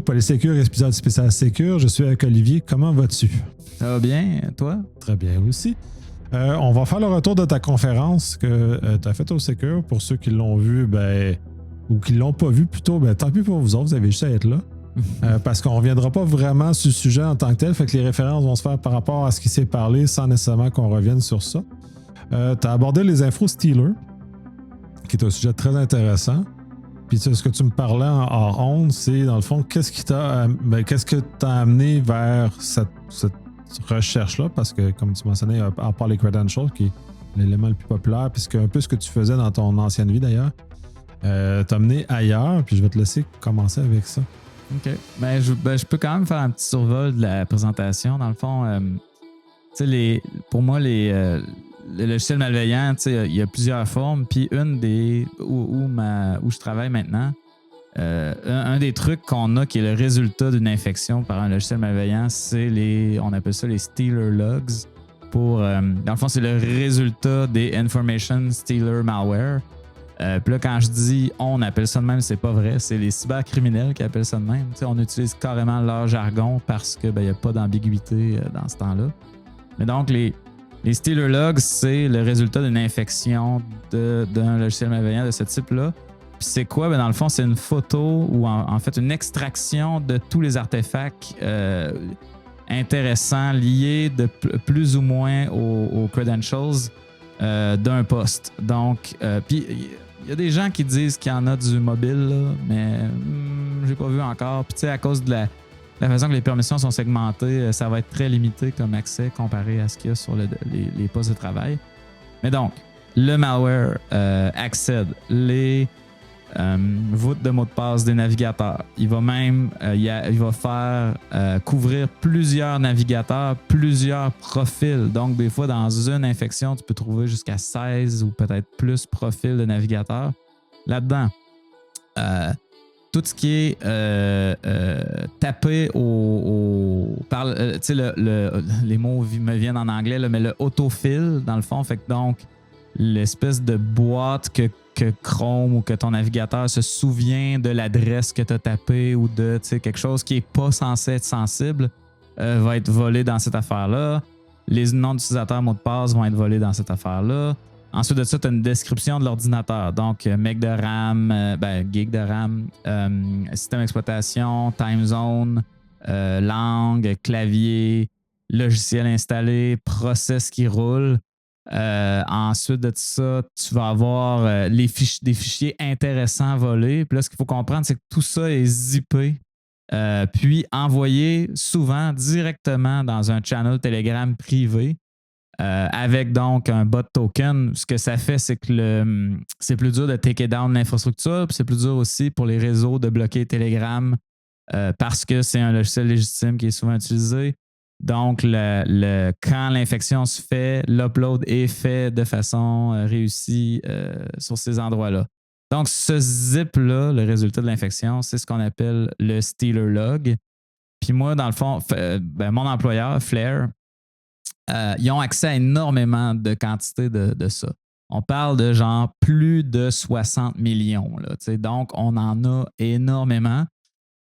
Polysécure, épisode spécial Sécure. Je suis avec Olivier. Comment vas-tu? Ça va bien, toi? Très bien aussi. On va faire le retour de ta conférence que tu as faite au Sécure. Pour ceux qui l'ont vu, ou qui l'ont pas vu plutôt, tant pis pour vous autres, vous avez juste à être là. Parce qu'on ne reviendra pas vraiment sur le sujet en tant que tel, fait que les références vont se faire par rapport à ce qui s'est parlé sans nécessairement qu'on revienne sur ça. Tu as abordé les infos Steelers, qui est un sujet très intéressant. Puis ce que tu me parlais en hors onde, c'est dans le fond, qu'est-ce que t'a amené vers cette recherche-là? Parce que, comme tu mentionnais, à part les credentials, qui est l'élément le plus populaire, puis un peu ce que tu faisais dans ton ancienne vie d'ailleurs, t'a amené ailleurs, puis je vais te laisser commencer avec ça. OK. Je peux quand même faire un petit survol de la présentation. Dans le fond, pour moi, le logiciel malveillant, il y a plusieurs formes. Puis une des où je travaille maintenant, un des trucs qu'on a qui est le résultat d'une infection par un logiciel malveillant, on appelle ça les Stealer Logs. Dans le fond, c'est le résultat des Information Stealer Malware. Puis là, quand je dis on appelle ça de même, c'est pas vrai. C'est les cybercriminels qui appellent ça de même. On utilise carrément leur jargon parce qu'il n'y a pas d'ambiguïté dans ce temps-là. Mais donc, les Stealer Logs, c'est le résultat d'une infection d'un logiciel malveillant de ce type-là. Puis c'est quoi? Dans le fond, c'est une photo ou en fait une extraction de tous les artefacts intéressants liés de plus ou moins aux credentials d'un poste. Donc, puis il y a des gens qui disent qu'il y en a du mobile, là, mais j'ai pas vu encore. Puis tu sais, à cause de la façon que les permissions sont segmentées, ça va être très limité comme accès comparé à ce qu'il y a sur les postes de travail. Mais donc, le malware accède les voûtes de mots de passe des navigateurs. Il va même il va faire couvrir plusieurs navigateurs, plusieurs profils. Donc, des fois, dans une infection, tu peux trouver jusqu'à 16 ou peut-être plus profils de navigateurs. Là-dedans, tout ce qui est tapé les mots me viennent en anglais, là, mais le autofill, dans le fond, fait que donc l'espèce de boîte que Chrome ou que ton navigateur se souvient de l'adresse que tu as tapée ou de quelque chose qui n'est pas censé être sensible va être volé dans cette affaire-là. Les noms d'utilisateurs, mots de passe vont être volés dans cette affaire-là. Ensuite de ça, tu as une description de l'ordinateur. Donc, meg de RAM, gig de RAM, système d'exploitation, time zone, langue, clavier, logiciel installé, process qui roule. Ensuite de ça, tu vas avoir des fichiers intéressants volés. Puis là, ce qu'il faut comprendre, c'est que tout ça est zippé, puis envoyé souvent directement dans un channel Telegram privé avec donc un bot token. Ce que ça fait, c'est que c'est plus dur de take down l'infrastructure, puis c'est plus dur aussi pour les réseaux de bloquer Telegram parce que c'est un logiciel légitime qui est souvent utilisé. Donc, quand l'infection se fait, l'upload est fait de façon réussie sur ces endroits-là. Donc, ce zip-là, le résultat de l'infection, c'est ce qu'on appelle le Stealer Log. Puis moi, dans le fond, mon employeur, Flare, ils ont accès à énormément de quantité de ça. On parle de genre plus de 60 millions. Là, donc, on en a énormément.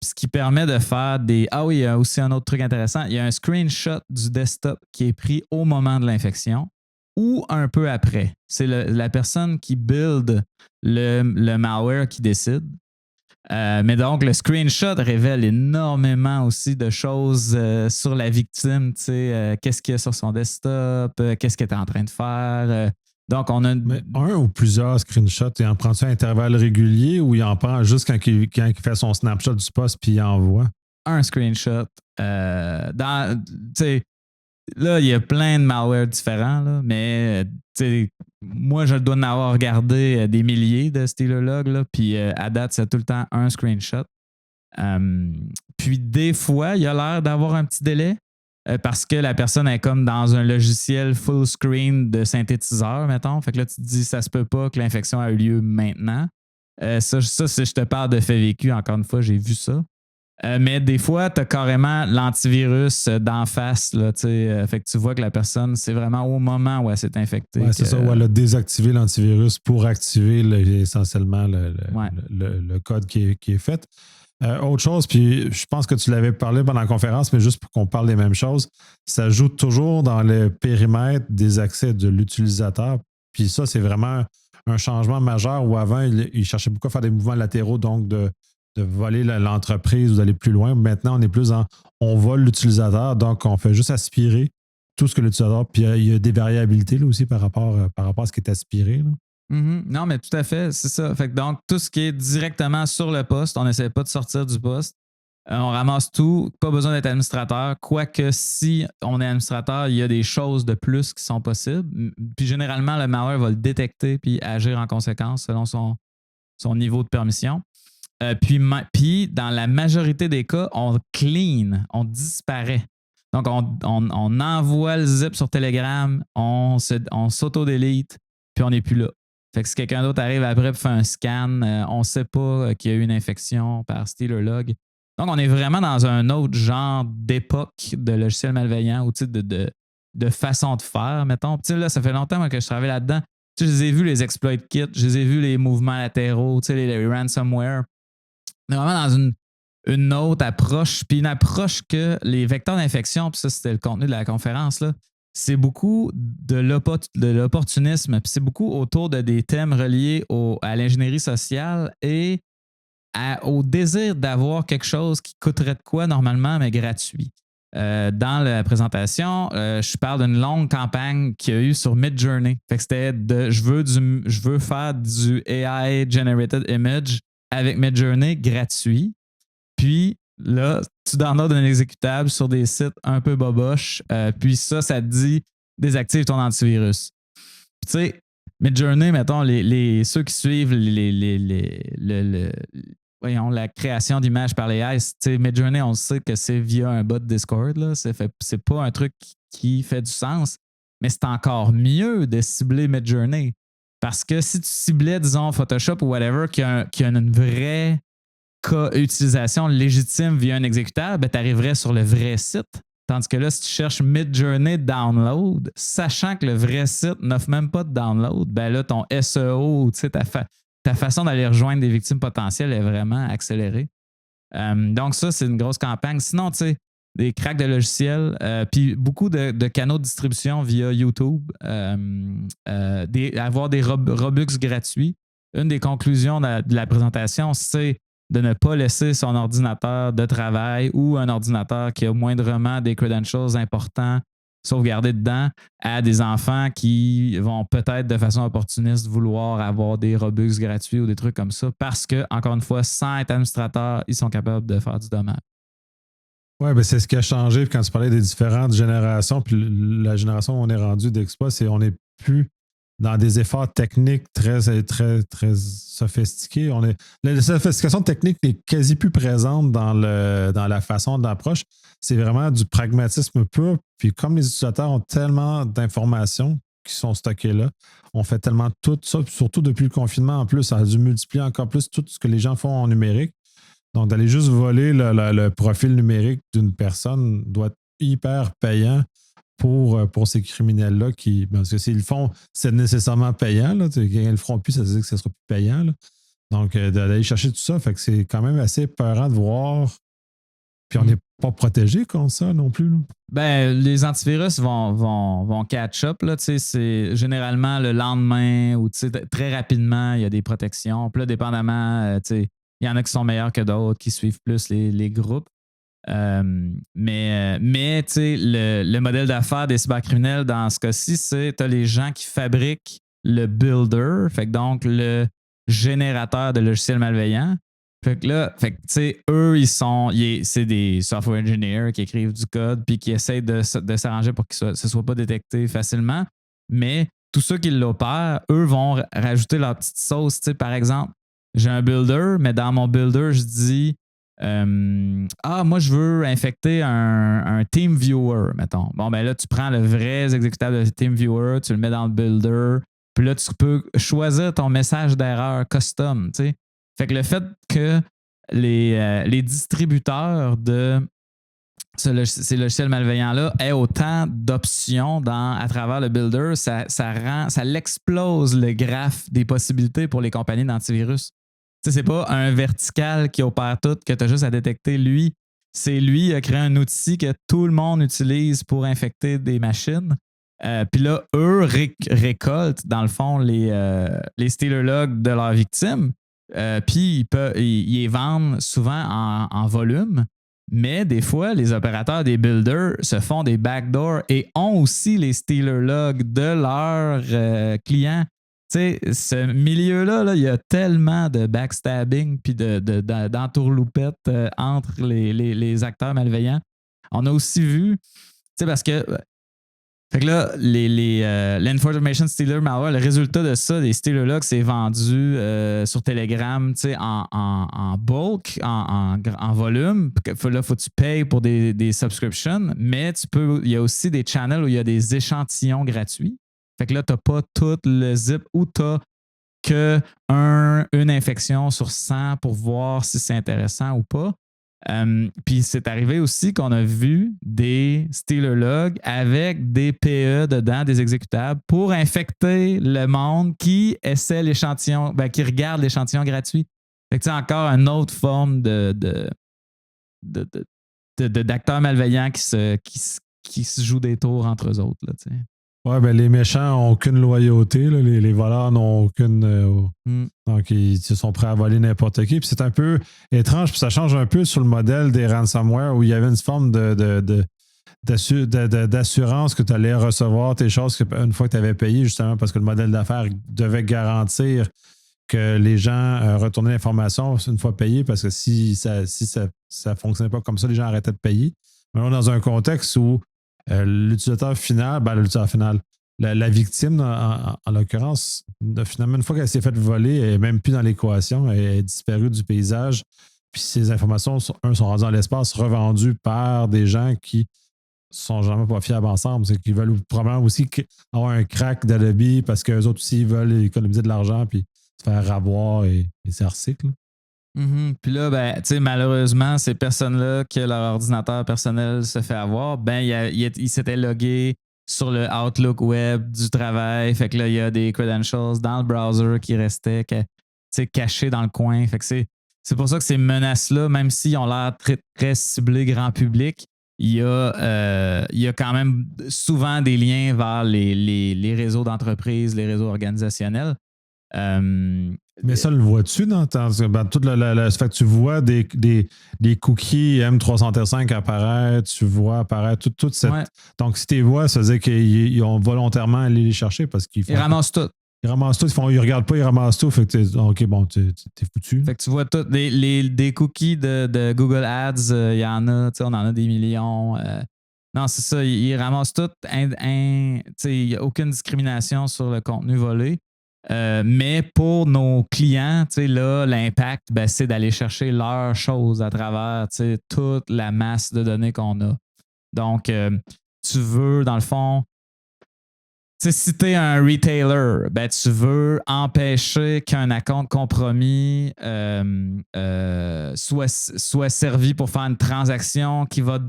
Ce qui permet de faire des... Ah oui, il y a aussi un autre truc intéressant. Il y a un screenshot du desktop qui est pris au moment de l'infection ou un peu après. C'est la personne qui build le malware qui décide. Mais donc, le screenshot révèle énormément aussi de choses sur la victime. Qu'est-ce qu'il y a sur son desktop, qu'est-ce qu'elle est en train de faire. Donc, on a un ou plusieurs screenshots, il en prend-tu à intervalles réguliers ou il en prend juste quand il fait son snapshot du poste puis il envoie? Un screenshot. Là, il y a plein de malware différents, là, mais moi, je dois en avoir regardé des milliers de Stealer Log, là, puis à date, c'est tout le temps un screenshot. Puis des fois, il a l'air d'avoir un petit délai. Parce que la personne est comme dans un logiciel full screen de synthétiseur, mettons. Fait que là, tu te dis, ça se peut pas que l'infection a eu lieu maintenant. Ça, si je te parle de fait vécu, encore une fois, j'ai vu ça. Mais des fois, tu as carrément l'antivirus d'en face. Là, fait que tu vois que la personne, c'est vraiment au moment où elle s'est infectée. Ouais, c'est ça, où elle a désactivé l'antivirus pour activer essentiellement le code qui est fait. Autre chose, puis je pense que tu l'avais parlé pendant la conférence, mais juste pour qu'on parle des mêmes choses, ça joue toujours dans le périmètre des accès de l'utilisateur. Puis ça, c'est vraiment un changement majeur où avant, il cherchait beaucoup à faire des mouvements latéraux, donc de voler l'entreprise ou d'aller plus loin. Maintenant, on est plus en on vole l'utilisateur, donc on fait juste aspirer tout ce que l'utilisateur. Puis il y a des variabilités là, aussi par rapport à ce qui est aspiré. Là. Non, mais tout à fait, c'est ça. Fait que donc, tout ce qui est directement sur le poste, on n'essaie pas de sortir du poste. On ramasse tout, pas besoin d'être administrateur. Quoique, si on est administrateur, il y a des choses de plus qui sont possibles. Puis généralement, le malware va le détecter puis agir en conséquence selon son niveau de permission. Puis, dans la majorité des cas, on clean, on disparaît. Donc, on envoie le zip sur Telegram, on s'auto-délite, puis on n'est plus là. Fait que si quelqu'un d'autre arrive après et fait un scan, on ne sait pas qu'il y a eu une infection par StealerLog. Donc, on est vraiment dans un autre genre d'époque de logiciels malveillants ou de façon de faire, mettons. Puis là, ça fait longtemps que je travaille là-dedans. Je les ai vus, les exploit kits, je les ai vus, les mouvements latéraux, les ransomware. On est vraiment dans une autre approche, puis une approche que les vecteurs d'infection, puis ça, c'était le contenu de la conférence, là, c'est beaucoup de l'opportunisme, puis c'est beaucoup autour de des thèmes reliés à l'ingénierie sociale et au désir d'avoir quelque chose qui coûterait de quoi normalement, mais gratuit. Dans la présentation, je parle d'une longue campagne qu'il y a eu sur Midjourney. Fait que c'était je veux faire du AI Generated Image avec Midjourney gratuit. Puis là, tu downloads un exécutable sur des sites un peu boboches. Puis ça te dit désactive ton antivirus. Puis tu sais, Midjourney, mettons, ceux qui suivent la création d'images par les AI, Midjourney, on sait que c'est via un bot Discord. Là. C'est pas un truc qui fait du sens, mais c'est encore mieux de cibler Midjourney. Parce que si tu ciblais, disons, Photoshop ou whatever, qui a une vraie utilisation légitime via un exécutable, ben, tu arriverais sur le vrai site. Tandis que là, si tu cherches Midjourney download, sachant que le vrai site n'offre même pas de download, ben là, ton SEO, ta façon d'aller rejoindre des victimes potentielles est vraiment accélérée. Donc ça, c'est une grosse campagne. Sinon, tu sais, des cracks de logiciels, puis beaucoup de canaux de distribution via YouTube, avoir des Robux gratuits. Une des conclusions de la présentation, c'est de ne pas laisser son ordinateur de travail ou un ordinateur qui a moindrement des credentials importants sauvegardés dedans à des enfants qui vont peut-être de façon opportuniste vouloir avoir des Robux gratuits ou des trucs comme ça parce que, encore une fois, sans être administrateur, ils sont capables de faire du dommage. Oui, ben c'est ce qui a changé quand tu parlais des différentes générations. Puis la génération où on est rendu d'exploit, c'est on n'est plus dans des efforts techniques très, très, très sophistiqués. La sophistication technique n'est quasi plus présente dans la façon d'approche. C'est vraiment du pragmatisme pur. Puis comme les utilisateurs ont tellement d'informations qui sont stockées là, on fait tellement tout ça, surtout depuis le confinement en plus, ça a dû multiplier encore plus tout ce que les gens font en numérique. Donc, d'aller juste voler le profil numérique d'une personne doit être hyper payant pour ces criminels-là parce que s'ils le font, c'est nécessairement payant. Là, quand ils ne le feront plus, ça veut dire que ce sera plus payant. Là. Donc, d'aller chercher tout ça, fait que c'est quand même assez peurant de voir. Puis on n'est pas protégé contre ça non plus. Là. Ben, les antivirus vont catch up. Là, c'est généralement le lendemain ou très rapidement, il y a des protections. Puis là, dépendamment, il y en a qui sont meilleurs que d'autres, qui suivent plus les groupes. Mais le modèle d'affaires des cybercriminels dans ce cas-ci, c'est tu as les gens qui fabriquent le builder, fait que donc le générateur de logiciels malveillants. Fait que là, eux, c'est des software engineers qui écrivent du code puis qui essayent de s'arranger pour que ce ne soit pas détecté facilement. Mais tous ceux qui l'opèrent, eux vont rajouter leur petite sauce. Par exemple, j'ai un builder, mais dans mon builder, je dis moi, je veux infecter un TeamViewer, mettons. Bon, ben là, tu prends le vrai exécutable de TeamViewer, tu le mets dans le builder, puis là, tu peux choisir ton message d'erreur custom, tu sais. Fait que le fait que les distributeurs de ces logiciels malveillants-là aient autant d'options à travers le builder, ça l'explose le graphe des possibilités pour les compagnies d'antivirus. sais, c'est pas un vertical qui opère tout, que tu as juste à détecter lui. C'est lui qui a créé un outil que tout le monde utilise pour infecter des machines. Puis là, eux récoltent, dans le fond, les Stealer Logs de leurs victimes. Puis ils les vendent souvent en volume. Mais des fois, les opérateurs des builders se font des backdoors et ont aussi les Stealer Logs de leurs clients. Tu sais, ce milieu-là, là, il y a tellement de backstabbing puis d'entourloupettes entre les acteurs malveillants. On a aussi vu, tu sais, parce que fait que là, l'Information Stealer Malware, le résultat de ça, des Stealer Logs, c'est vendu sur Telegram en bulk, en volume. Là, faut que tu payes pour des subscriptions, mais il y a aussi des channels où il y a des échantillons gratuits. Fait que là, tu n'as pas tout le zip ou tu n'as qu'une infection sur 100 pour voir si c'est intéressant ou pas. Puis c'est arrivé aussi qu'on a vu des Stealer Logs avec des PE dedans, des exécutables, pour infecter le monde qui essaie l'échantillon, qui regarde l'échantillon gratuit. Fait que c'est encore une autre forme d'acteurs malveillants qui se jouent des tours entre eux autres. Là, ouais, ben les méchants n'ont aucune loyauté, là. Les voleurs n'ont aucune. Donc, ils sont prêts à voler n'importe qui. Puis c'est un peu étrange, puis ça change un peu sur le modèle des ransomware où il y avait une forme d'assurance que tu allais recevoir tes choses une fois que tu avais payé, justement, parce que le modèle d'affaires devait garantir que les gens retournaient l'information une fois payé, parce que si ça ne fonctionnait pas comme ça, les gens arrêtaient de payer. Mais on est dans un contexte où l'utilisateur final, la victime, en l'occurrence, finalement, une fois qu'elle s'est faite voler, elle n'est même plus dans l'équation, elle est disparue du paysage. Puis ces informations, sont rendues dans l'espace, revendues par des gens qui sont jamais pas fiables ensemble. C'est qu'ils veulent probablement aussi avoir un crack d'Adobe parce qu'eux autres aussi, ils veulent économiser de l'argent puis se faire avoir et ça recycle. Mm-hmm. Puis là, malheureusement, ces personnes-là que leur ordinateur personnel se fait avoir, ils s'étaient logués sur le Outlook web du travail. Fait que là, il y a des credentials dans le browser qui restaient cachés dans le coin. Fait que c'est pour ça que ces menaces-là, même s'ils ont l'air très, très ciblés grand public, il y a quand même souvent des liens vers les réseaux d'entreprises, les réseaux organisationnels. Mais ça, le vois-tu dans tout fait que tu vois des cookies M335 apparaître, tu vois apparaître toute cette. Ouais. Donc, si tu les vois, ça veut dire qu'ils ont volontairement allé les chercher parce qu'ils font. Ils ramassent tout. Ils ramassent tout, ils regardent pas, ils ramassent tout. Fait que OK, bon, t'es foutu. Fait que tu vois tout. Des cookies de Google Ads, il y en a, on en a des millions. Non, c'est ça, ils ramassent tout. Il n'y a aucune discrimination sur le contenu volé. Mais pour nos clients, là, l'impact, c'est d'aller chercher leurs choses à travers toute la masse de données qu'on a. Donc, tu veux, dans le fond, si tu es un retailer, tu veux empêcher qu'un account compromis soit servi pour faire une transaction qui va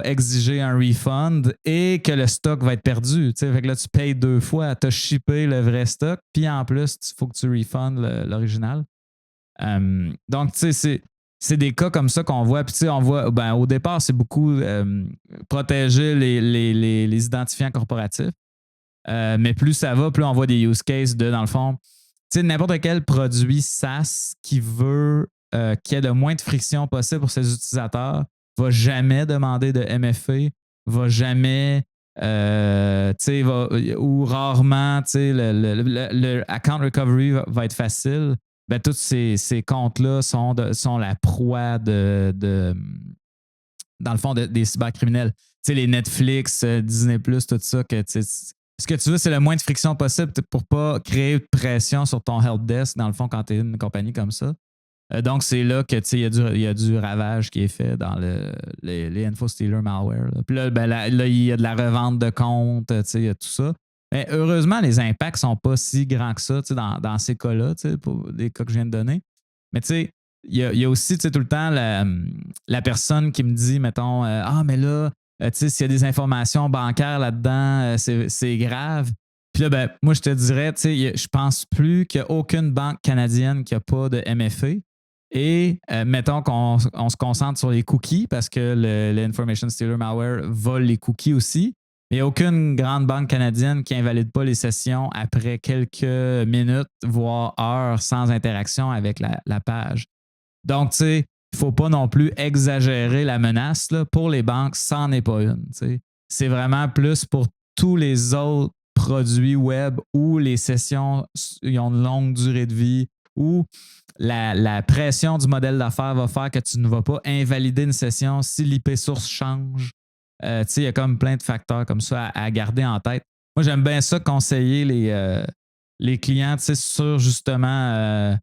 exiger un refund et que le stock va être perdu. Fait que là, tu payes 2 fois. Tu as shippé le vrai stock, puis en plus, il faut que tu refundes l'original. Donc, c'est des cas comme ça qu'on voit. Puis, on voit, au départ, c'est beaucoup protéger les identifiants corporatifs. Mais plus ça va, plus on voit des use cases dans le fond, n'importe quel produit SaaS qui veut qu'il y ait le moins de friction possible pour ses utilisateurs va jamais demander de MFA, va jamais, ou rarement, le account recovery va être facile. Tous ces comptes-là sont la proie dans le fond, des cybercriminels. Les Netflix, Disney+, tout ça, que ce que tu veux, c'est le moins de friction possible pour pas créer de pression sur ton helpdesk, dans le fond, quand tu es une compagnie comme ça. Donc, c'est là que il y a du ravage qui est fait dans les InfoStealer malware. Là. Puis là, il y a de la revente de comptes, il y a tout ça. Mais heureusement, les impacts sont pas si grands que ça dans ces cas-là, pour les cas que je viens de donner. Mais il y a aussi tout le temps la personne qui me dit, mettons, mais là, s'il y a des informations bancaires là-dedans, c'est grave. Puis là, ben, moi, je te dirais, tu sais, je pense plus qu'il n'y a aucune banque canadienne qui n'a pas de MFA. Et mettons qu'on se concentre sur les cookies parce que l'Information Stealer Malware vole les cookies aussi. Mais il n'y a aucune grande banque canadienne qui invalide pas les sessions après quelques minutes, voire heures sans interaction avec la page. Donc, tu sais, il ne faut pas non plus exagérer la menace. Là. Pour les banques, ça n'en est pas une. T'sais. C'est vraiment plus pour tous les autres produits web où les sessions ils ont une longue durée de vie, où la pression du modèle d'affaires va faire que tu ne vas pas invalider une session si l'IP source change. Il y a comme plein de facteurs comme ça à garder en tête. Moi, j'aime bien ça conseiller les clients sur justement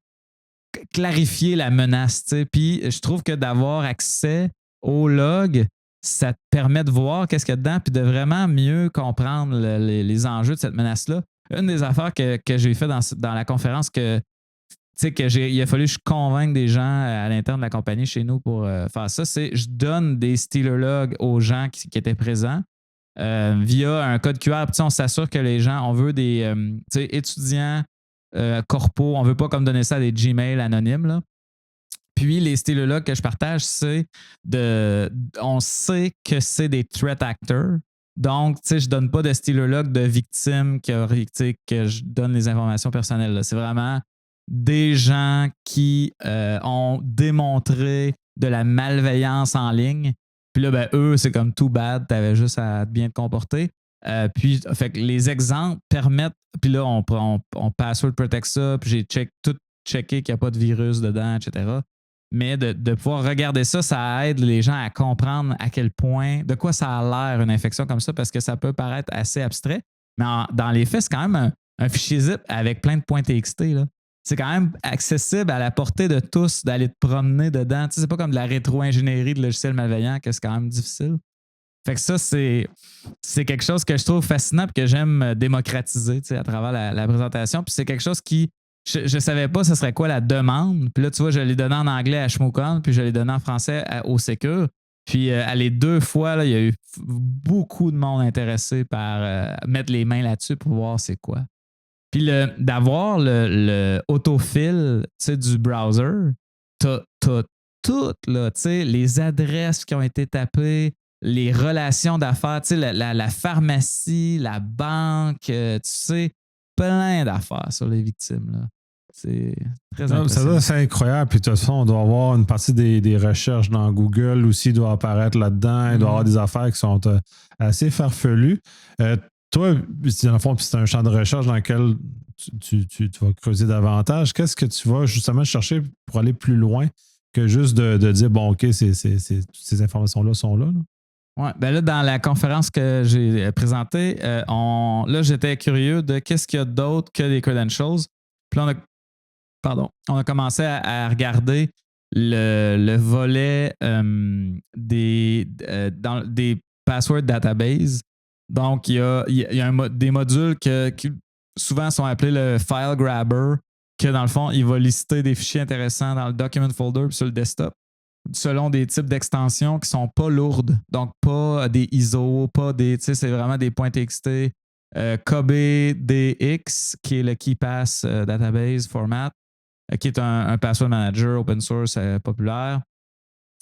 clarifier la menace. Puis je trouve que d'avoir accès au log, ça te permet de voir qu'est-ce qu'il y a dedans puis de vraiment mieux comprendre les enjeux de cette menace-là. Une des affaires que j'ai fait dans la conférence il a fallu que je convainque des gens à l'interne de la compagnie chez nous pour faire ça, c'est je donne des stealer logs aux gens qui étaient présents via un code QR. Puis on s'assure que les gens, on veut des étudiants corpo, on ne veut pas comme donner ça à des Gmail anonymes. Là. Puis les stealer logs que je partage, c'est on sait que c'est des threat actors. Donc, je ne donne pas de stealer log de victimes que je donne les informations personnelles. Là. C'est vraiment des gens qui ont démontré de la malveillance en ligne. Puis là, ben, eux, c'est comme too bad, tu avais juste à bien te comporter. Puis, fait que les exemples permettent, puis là, on password protect ça, puis j'ai tout checké qu'il n'y a pas de virus dedans, etc. Mais de pouvoir regarder ça, ça aide les gens à comprendre à quel point, de quoi ça a l'air une infection comme ça, parce que ça peut paraître assez abstrait. Mais dans les faits, c'est quand même un fichier zip avec plein de points TXT, là. C'est quand même accessible à la portée de tous d'aller te promener dedans. Tu sais, c'est pas comme de la rétro-ingénierie de logiciels malveillants que c'est quand même difficile. Fait que ça, c'est quelque chose que je trouve fascinant et que j'aime démocratiser à travers la présentation. Puis c'est quelque chose qui, je savais pas ce serait quoi la demande. Puis là, tu vois, je l'ai donné en anglais à Shmookan, puis je l'ai donné en français au Secure. Puis à les 2 fois, là, il y a eu beaucoup de monde intéressé par mettre les mains là-dessus pour voir c'est quoi. Puis d'avoir le autofill du browser, t'as tout, là, les adresses qui ont été tapées, les relations d'affaires, la pharmacie, la banque, plein d'affaires sur les victimes. Là. C'est très impressionnant. C'est incroyable. Puis de toute façon, on doit avoir une partie des recherches dans Google aussi doit apparaître là-dedans. Il doit y avoir des affaires qui sont assez farfelues. Toi, dans le fond, c'est un champ de recherche dans lequel tu vas creuser davantage. Qu'est-ce que tu vas justement chercher pour aller plus loin que juste de dire, bon, OK, ces informations-là sont là? Oui, ben là, dans la conférence que j'ai présentée, là, j'étais curieux de qu'est-ce qu'il y a d'autre que des credentials. Puis là, on a commencé à regarder le volet des password database. Donc, il y a des modules qui souvent sont appelés le file grabber, que dans le fond, il va lister des fichiers intéressants dans le document folder puis sur le desktop, selon des types d'extensions qui ne sont pas lourdes. Donc, pas des ISO, pas des, c'est vraiment des points TXT. KBDX, qui est le KeyPass Database Format, qui est un password manager open source populaire.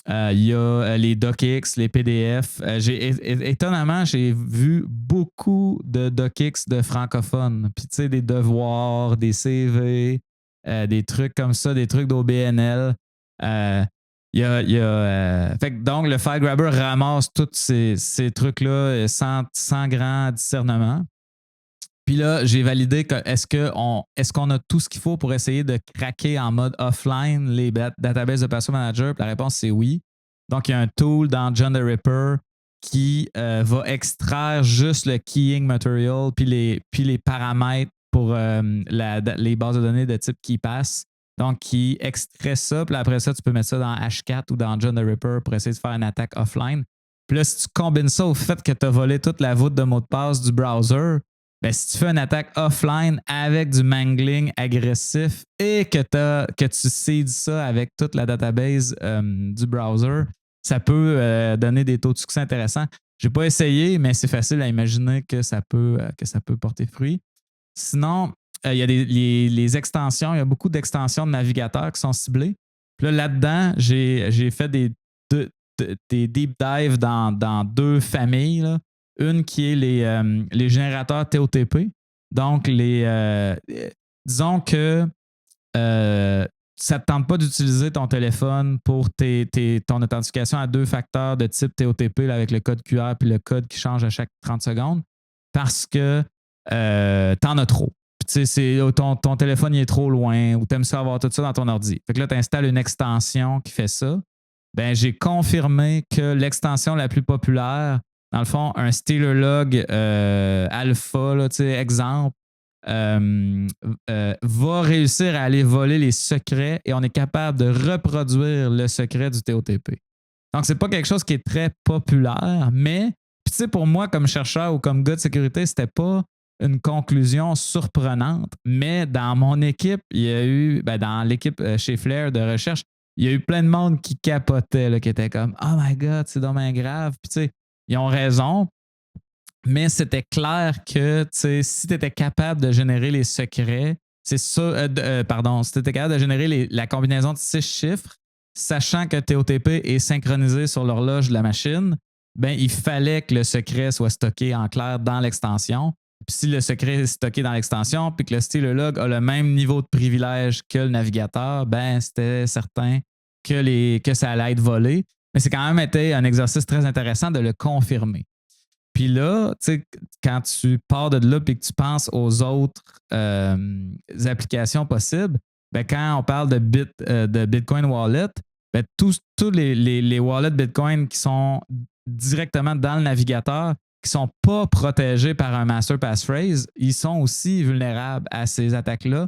Il y a les DocX, les PDF. Étonnamment, j'ai vu beaucoup de DocX de francophones. Puis, tu sais, des devoirs, des CV, des trucs comme ça, des trucs d'OBNL. Donc, le file grabber ramasse tous ces trucs-là sans grand discernement. Puis là, j'ai validé que est-ce qu'on a tout ce qu'il faut pour essayer de craquer en mode offline les databases de password manager? Puis la réponse, c'est oui. Donc, il y a un tool dans John the Ripper qui va extraire juste le keying material puis les paramètres pour les bases de données de type KeyPass. Donc, qui extrait ça. Puis après ça, tu peux mettre ça dans Hashcat ou dans John the Ripper pour essayer de faire une attaque offline. Puis là, si tu combines ça au fait que tu as volé toute la voûte de mot de passe du browser, ben, si tu fais une attaque offline avec du mangling agressif et que tu seeds ça avec toute la database du browser, ça peut donner des taux de succès intéressants. Je n'ai pas essayé, mais c'est facile à imaginer que ça peut porter fruit. Sinon, il y a les extensions. Il y a beaucoup d'extensions de navigateurs qui sont ciblées. Puis là-dedans, j'ai fait des deep dives dans deux familles. Là. Une qui est les générateurs TOTP. Donc, disons que ça ne te tente pas d'utiliser ton téléphone pour ton authentification à 2 facteurs de type TOTP là, avec le code QR puis le code qui change à chaque 30 secondes parce que tu en as trop. Puis, ton téléphone il est trop loin ou tu aimes ça avoir tout ça dans ton ordi. Fait que là, tu installes une extension qui fait ça. Ben, j'ai confirmé que l'extension la plus populaire, dans le fond, un StealerLog alpha, là, exemple, va réussir à aller voler les secrets et on est capable de reproduire le secret du TOTP. Donc, c'est pas quelque chose qui est très populaire, mais pour moi, comme chercheur ou comme gars de sécurité, c'était pas une conclusion surprenante, mais dans mon équipe, il y a eu, dans l'équipe chez Flare de recherche, il y a eu plein de monde qui capotait, là, qui était comme « Oh my God, c'est dommage grave. » Puis tu sais, ils ont raison, mais c'était clair que si tu étais capable de générer les secrets, c'est ça, si tu étais capable de générer la combinaison de 6 chiffres, sachant que TOTP est synchronisé sur l'horloge de la machine, ben, il fallait que le secret soit stocké en clair dans l'extension. Puis si le secret est stocké dans l'extension puis que le StealerLog a le même niveau de privilège que le navigateur, ben c'était certain que ça allait être volé. Mais c'est quand même été un exercice très intéressant de le confirmer. Puis là, tu sais, quand tu pars de là et que tu penses aux autres applications possibles, ben quand on parle de Bitcoin Wallet, ben tous les wallets Bitcoin qui sont directement dans le navigateur, qui ne sont pas protégés par un master passphrase, ils sont aussi vulnérables à ces attaques-là.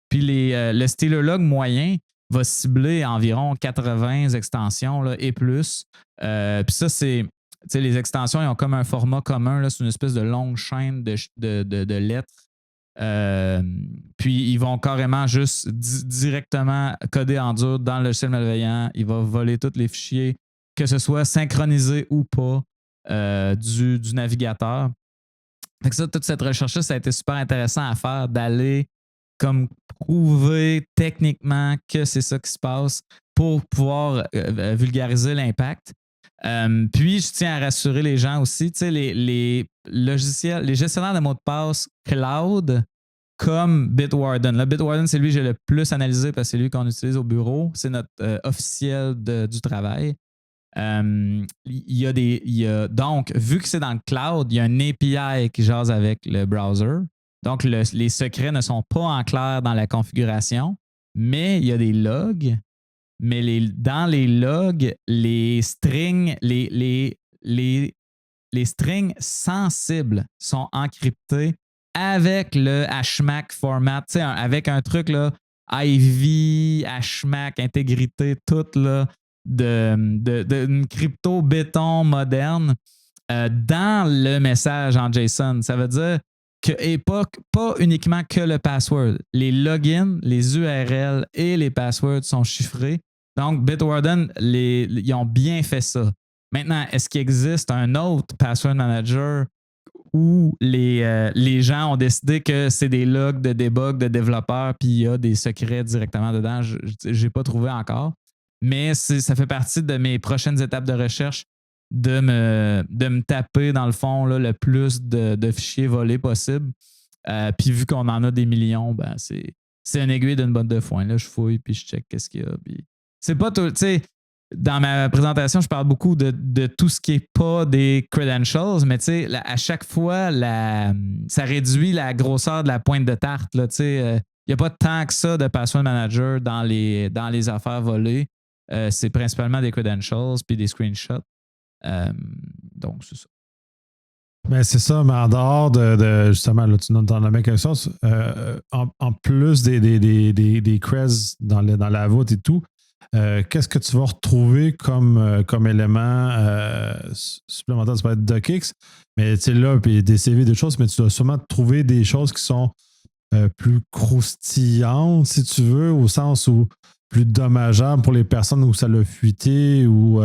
Puis le StealerLog moyen va cibler environ 80 extensions là, et plus. Puis ça, c'est... les extensions, ils ont comme un format commun. Là, c'est une espèce de longue chaîne de lettres. Puis ils vont carrément juste directement coder en dur dans le logiciel malveillant. Il va voler tous les fichiers, que ce soit synchronisé ou pas, du navigateur. Fait que ça, toute cette recherche-là, ça a été super intéressant à faire, d'aller comme prouver techniquement que c'est ça qui se passe pour pouvoir vulgariser l'impact. Puis, je tiens à rassurer les gens aussi, tu sais, les logiciels, les gestionnaires de mots de passe cloud comme Bitwarden. Là, Bitwarden, c'est lui que j'ai le plus analysé parce que c'est lui qu'on utilise au bureau. C'est notre officiel du travail. Donc, vu que c'est dans le cloud, il y a un API qui jase avec le browser. Donc, les secrets ne sont pas en clair dans la configuration, mais il y a des logs. Mais dans les logs, les strings, les strings sensibles sont encryptés avec le HMAC format, avec un truc là, IV, HMAC, intégrité, tout là, d'une crypto béton moderne dans le message en JSON. Ça veut dire que, et pas uniquement que le password. Les logins, les URL et les passwords sont chiffrés. Donc, Bitwarden, ils ont bien fait ça. Maintenant, est-ce qu'il existe un autre password manager où les gens ont décidé que c'est des logs de debug de développeurs puis il y a des secrets directement dedans? Je n'ai pas trouvé encore. Mais ça fait partie de mes prochaines étapes de recherche de me taper, dans le fond, là, le plus de fichiers volés possible. Puis vu qu'on en a des millions, ben c'est une aiguille d'une botte de foin. Là, je fouille puis je check qu'est-ce qu'il y a. Puis c'est pas tout. Tu sais, dans ma présentation, je parle beaucoup de tout ce qui n'est pas des credentials, mais tu sais, à chaque fois, ça réduit la grosseur de la pointe de tarte. Tu sais, il n'y a pas tant que ça de password manager dans les affaires volées. C'est principalement des credentials puis des screenshots. Donc, c'est ça. Ben, c'est ça, mais en dehors de justement, là, tu nous en as mis quelque chose, en plus des creds dans la voûte et tout, qu'est-ce que tu vas retrouver comme élément supplémentaire? Ça peut être DocX, mais tu sais là, puis des CV, des choses, mais tu dois sûrement trouver des choses qui sont plus croustillantes, si tu veux, au sens où plus dommageables pour les personnes où ça l'a fuité ou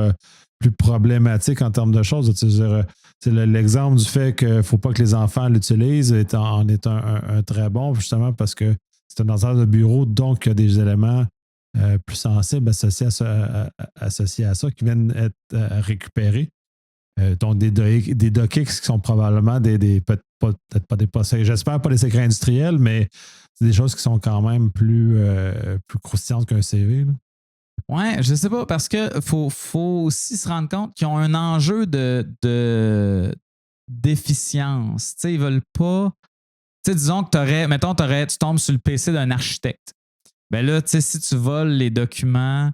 plus problématique en termes de choses. l'exemple du fait qu'il ne faut pas que les enfants l'utilisent en est un très bon, justement, parce que c'est un ordinateur de bureau, donc il y a des éléments plus sensibles associés à ça qui viennent être récupérés. Donc, des DocX qui sont probablement peut-être pas des procès. J'espère pas des secrets industriels, mais c'est des choses qui sont quand même plus croustillantes qu'un CV. Là. Ouais, je sais pas, parce que faut aussi se rendre compte qu'ils ont un enjeu d'efficience. Tu sais, ils veulent pas. Tu sais, disons que tu tombes sur le PC d'un architecte. Ben là, tu sais, si tu voles les documents,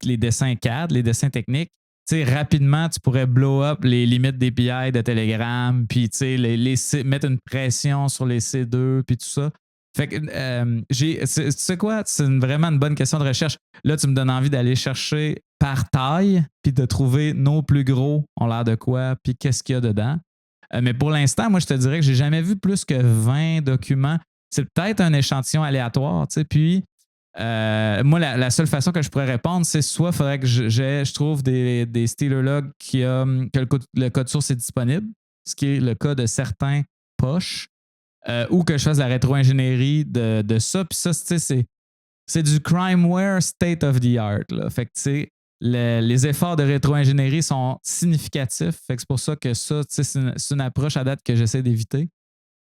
les dessins CAD, les dessins techniques, tu sais, rapidement, tu pourrais blow up les limites d'API de Telegram, puis tu sais, mettre une pression sur les C2, puis tout ça. Fait que, tu sais quoi? C'est vraiment une bonne question de recherche. Là, tu me donnes envie d'aller chercher par taille, puis de trouver nos plus gros ont l'air de quoi, puis qu'est-ce qu'il y a dedans. Mais pour l'instant, moi, je te dirais que j'ai jamais vu plus que 20 documents. C'est peut-être un échantillon aléatoire, tu sais, puis moi, la seule façon que je pourrais répondre, c'est soit il faudrait que je trouve des Stealer logs que le code source est disponible, ce qui est le cas de certains poches, ou que je fasse la rétro-ingénierie de ça. Puis ça, tu sais, c'est du crimeware state of the art. Là. Fait que, tu sais, les efforts de rétro-ingénierie sont significatifs. Fait que c'est pour ça que ça, tu sais, c'est une approche à date que j'essaie d'éviter.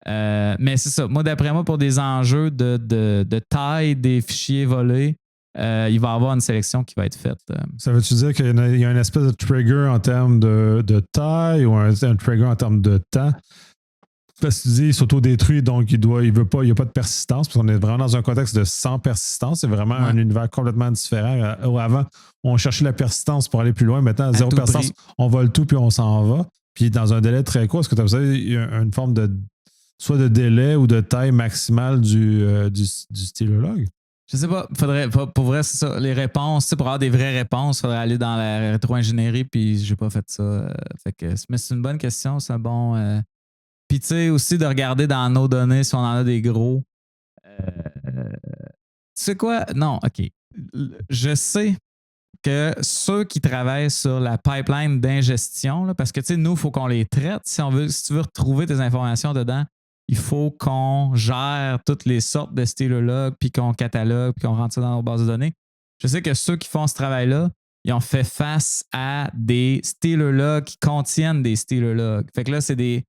Mais c'est ça. Moi, d'après moi, pour des enjeux de taille des fichiers volés, il va y avoir une sélection qui va être faite. Ça veut-tu dire qu'il y a une espèce de trigger en termes de taille ou un trigger en termes de temps? Parce que tu dis il s'auto-détruit, donc il n'y a pas de persistance, parce qu'on est vraiment dans un contexte de sans persistance. C'est vraiment un univers complètement différent. Avant, on cherchait la persistance pour aller plus loin. Maintenant, à zéro persistance, on vole tout puis on s'en va. Puis dans un délai très court, est-ce que tu as besoin d'une forme de soit de délai ou de taille maximale du stylolog? Je sais pas. Pour vrai, c'est ça. Les réponses, pour avoir des vraies réponses, il faudrait aller dans la rétro-ingénierie, puis j'ai pas fait ça. Mais c'est une bonne question. C'est un bon. Puis, tu sais, aussi de regarder dans nos données si on en a des gros. Tu sais quoi? Non, OK. Je sais que ceux qui travaillent sur la pipeline d'ingestion, là, parce que, tu sais, nous, il faut qu'on les traite. Si tu veux retrouver tes informations dedans, il faut qu'on gère toutes les sortes de stylologues, puis qu'on catalogue, puis qu'on rentre ça dans nos bases de données. Je sais que ceux qui font ce travail-là, ils ont fait face à des stylologues qui contiennent des stylologues. Fait que là,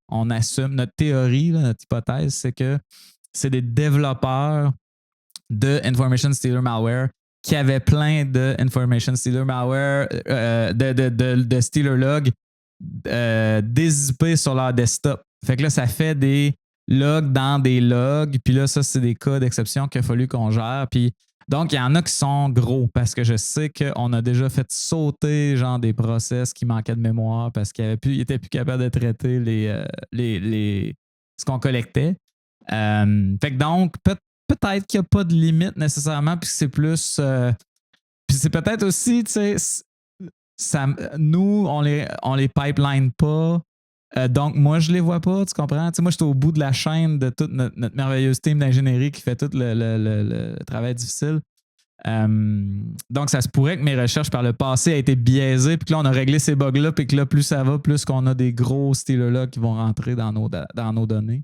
on assume, notre théorie, là, notre hypothèse, c'est que c'est des développeurs de Information Stealer Malware qui avaient plein de Information Stealer Malware, de stylologues dézippés sur leur desktop. Fait que là, ça fait des logs dans des logs, puis là, ça, c'est des cas d'exception qu'il a fallu qu'on gère, puis donc, il y en a qui sont gros parce que je sais qu'on a déjà fait sauter genre des process qui manquaient de mémoire parce qu'ils n'étaient plus capables de traiter ce qu'on collectait. Fait que donc, peut-être qu'il n'y a pas de limite nécessairement, puis c'est plus. Puis c'est peut-être aussi, tu sais, nous, on les pipeline pas. Donc, moi, je les vois pas, tu comprends? Tu sais, moi, je suis au bout de la chaîne de toute notre merveilleuse team d'ingénierie qui fait tout le travail difficile. Donc, ça se pourrait que mes recherches par le passé aient été biaisées, puis que là, on a réglé ces bugs-là, puis que là, plus ça va, plus qu'on a des gros styles-là qui vont rentrer dans nos données.